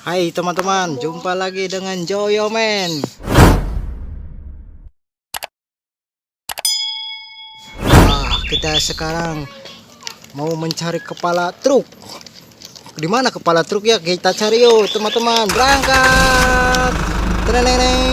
Hai teman-teman, jumpa lagi dengan Joyo Men. Kita sekarang mau mencari kepala truk. Di mana kepala truk ya? Kita cari yuk teman-teman. Berangkat. Treneng.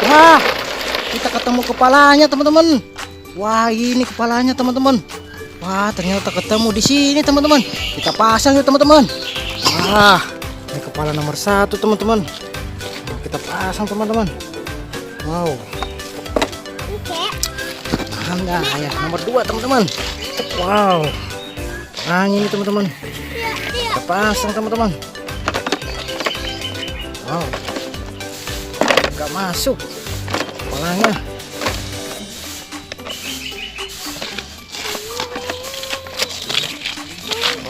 Wah, kita ketemu kepalanya teman-teman. Wah, ini kepalanya teman-teman. Wah, ternyata ketemu di sini teman-teman. Kita pasang yuk teman-teman. Wah, ini kepala nomor 1 teman-teman. Kita pasang teman-teman. Wow. Nah, ya nomor 2 teman-teman. Wow. Nah, ini teman-teman. Kita pasang teman-teman. Wow. Nggak masuk kepalanya.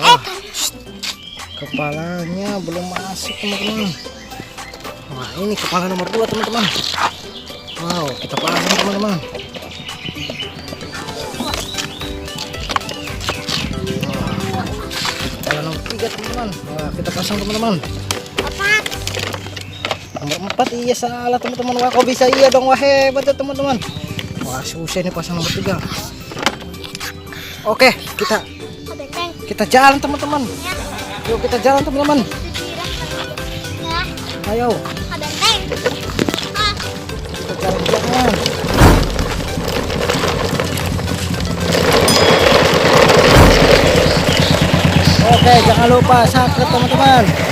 Wah, kepalanya belum masuk teman-teman. Wah, ini kepala nomor 2 teman-teman. Wow, kita pasang teman-teman. Kepala nomor 3 teman-teman. Wah, kita pasang teman-teman. Nomor 4 iya salah teman-teman. Wah kok bisa iya dong, wah hebat ya teman-teman. Wah susah nih pasang nomor 3. Oke kita jalan teman-teman. Yuk kita jalan teman-teman. Ayo kita jalan-jalan. Oke jangan lupa subscribe teman-teman.